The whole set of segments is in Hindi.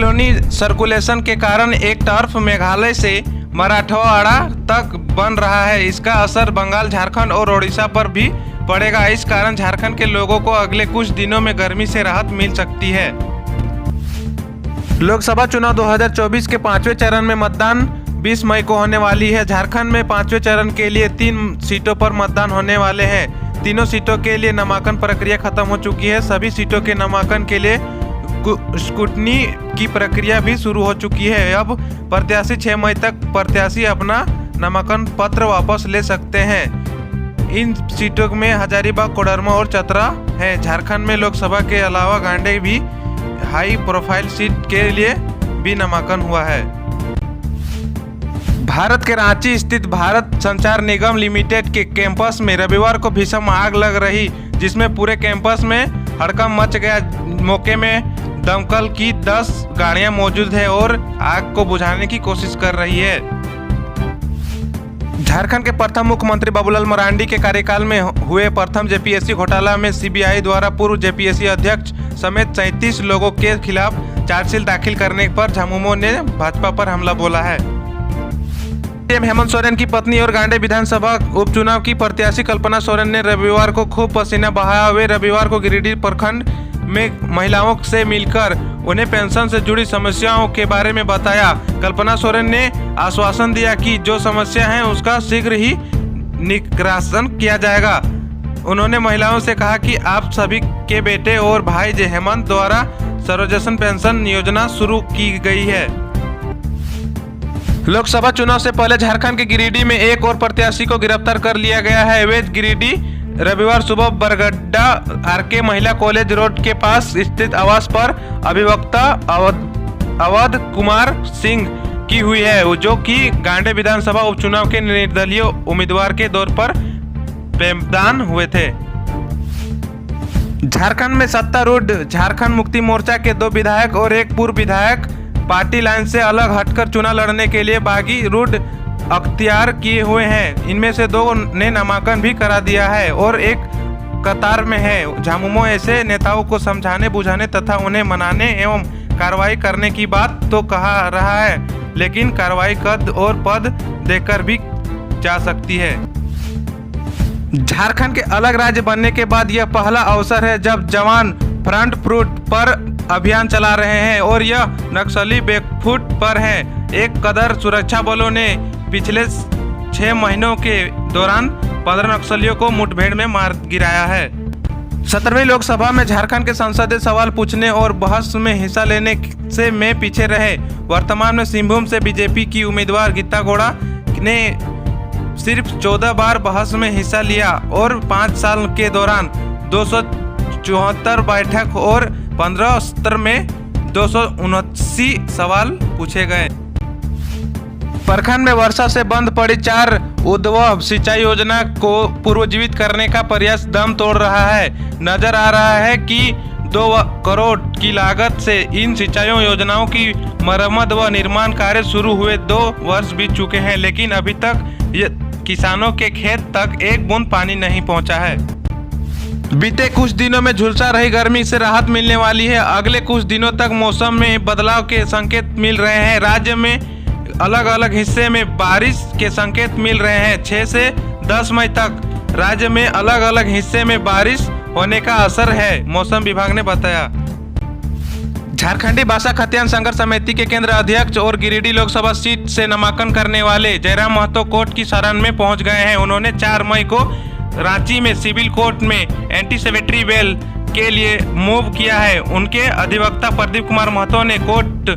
साइक्लोनी सर्कुलेशन के कारण एक तरफ मेघालय से मराठवाड़ा तक बन रहा है। इसका असर बंगाल, झारखंड और ओडिशा पर भी पड़ेगा। इस कारण झारखंड के लोगों को अगले कुछ दिनों में गर्मी से राहत मिल सकती है। लोकसभा चुनाव 2024 के 5वें चरण में मतदान 20 मई को होने वाली है। झारखंड में 5वें चरण के लिए 3 सीटों पर मतदान होने वाले हैं। तीनों सीटों के लिए नामांकन प्रक्रिया खत्म हो चुकी है। सभी सीटों के नामांकन के लिए स्क्रूटनी की प्रक्रिया भी शुरू हो चुकी है। अब प्रत्याशी 6 मई तक प्रत्याशी अपना नामांकन पत्र वापस ले सकते हैं। इन सीटों में हजारीबाग, कोडरमा और चतरा है। झारखंड में लोकसभा के अलावा गांडे भी हाई प्रोफाइल सीट के लिए भी नामांकन हुआ है। भारत के रांची स्थित भारत संचार निगम लिमिटेड के कैंपस में रविवार को भीषण आग लग रही, जिसमें पूरे कैंपस में हड़कंप मच गया। मौके में दमकल की 10 गाड़ियां मौजूद है और आग को बुझाने की कोशिश कर रही है। झारखंड के प्रथम मुख्यमंत्री बाबूलाल मरांडी के कार्यकाल में हुए प्रथम जेपीएससी घोटाला में सीबीआई द्वारा पूर्व जेपीएससी अध्यक्ष समेत 37 लोगों के खिलाफ चार्जशीट दाखिल करने पर झामुमो ने भाजपा पर हमला बोला है। सीएम हेमंत सोरेन की पत्नी और गांडे विधानसभा उपचुनाव की प्रत्याशी कल्पना सोरेन ने रविवार को खूब पसीना बहाया। वे रविवार को गिरिडीह प्रखंड में महिलाओं से मिलकर उन्हें पेंशन से जुड़ी समस्याओं के बारे में बताया। कल्पना सोरेन ने आश्वासन दिया कि जो समस्या है उसका शीघ्र ही निराकरण किया जाएगा। उन्होंने महिलाओं से कहा कि आप सभी के बेटे और भाई हेमंत द्वारा सर्वजन पेंशन योजना शुरू की गई है। लोकसभा चुनाव से पहले झारखंड के गिरिडीह में एक और प्रत्याशी को गिरफ्तार कर लिया गया है। वे गिरिडीह रविवार सुबह बरगड्डा आरके महिला कॉलेज रोड के पास स्थित आवास पर अभिवक्ता अवध कुमार सिंह की हुई है, जो कि गांडे विधानसभा उपचुनाव के निर्दलीय उम्मीदवार के तौर पर पैदान हुए थे। झारखंड में सत्तारूढ़ झारखंड मुक्ति मोर्चा के 2 विधायक और एक पूर्व विधायक पार्टी लाइन से अलग हटकर चुनाव लड़ने के लिए बागी रूट अख्तियार किए हुए हैं। इनमें से 2 ने नामांकन भी करा दिया है और एक कतार में है। झामुमो ऐसे नेताओं को समझाने बुझाने तथा उन्हें मनाने एवं कार्रवाई करने की बात तो कहा रहा है, लेकिन कार्रवाई कद और पद देकर भी जा सकती है। झारखंड के अलग राज्य बनने के बाद यह पहला अवसर है जब जवान फ्रंट फुट पर अभियान चला रहे हैं और यह नक्सली बैकफुट पर है। एक कदर सुरक्षा बलों ने पिछले 6 महीनों के दौरान 15 नक्सलियों को मुठभेड़ में मार गिराया है। 17वीं लोकसभा में झारखंड के संसदीय सवाल पूछने और बहस में हिस्सा लेने से में पीछे रहे। वर्तमान में सिंहभूम से बीजेपी की उम्मीदवार गीता गौड़ा ने सिर्फ 14 बार बहस में हिस्सा लिया और 5 साल के दौरान 274 बैठक और 15 सत्र में 279 सवाल पूछे गए। प्रखंड में वर्षा से बंद पड़ी 4 उद्वह सिंचाई योजना को पुनर्जीवित करने का प्रयास दम तोड़ रहा है। नजर आ रहा है कि 2 करोड़ की लागत से इन सिंचाई योजनाओं की मरम्मत व निर्माण कार्य शुरू हुए 2 वर्ष बीत चुके हैं, लेकिन अभी तक किसानों के खेत तक एक बूंद पानी नहीं पहुंचा है। बीते कुछ दिनों में झुलसा रही गर्मी से राहत मिलने वाली है। अगले कुछ दिनों तक मौसम में बदलाव के संकेत मिल रहे हैं। राज्य में अलग अलग हिस्से में बारिश के संकेत मिल रहे हैं। 6 से 10 मई तक राज्य में अलग अलग हिस्से में बारिश होने का असर है, मौसम विभाग ने बताया। झारखंडी भाषा खतियान संघर्ष समिति के केंद्र अध्यक्ष और गिरिडीह लोकसभा सीट से नामांकन करने वाले जयराम महतो कोर्ट की शरण में पहुंच गए हैं। उन्होंने 4 मई को रांची में सिविल कोर्ट में एंटीसेवेटरी बेल के लिए मूव किया है। उनके अधिवक्ता प्रदीप कुमार महतो ने कोर्ट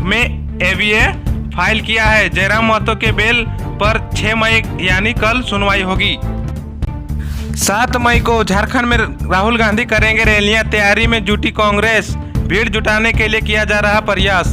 में एवीए फाइल किया है। जयराम महतो के बेल पर 6 मई यानी कल सुनवाई होगी। 7 मई को झारखंड में राहुल गांधी करेंगे रैलियां। तैयारी में जुटी कांग्रेस, भीड़ जुटाने के लिए किया जा रहा प्रयास।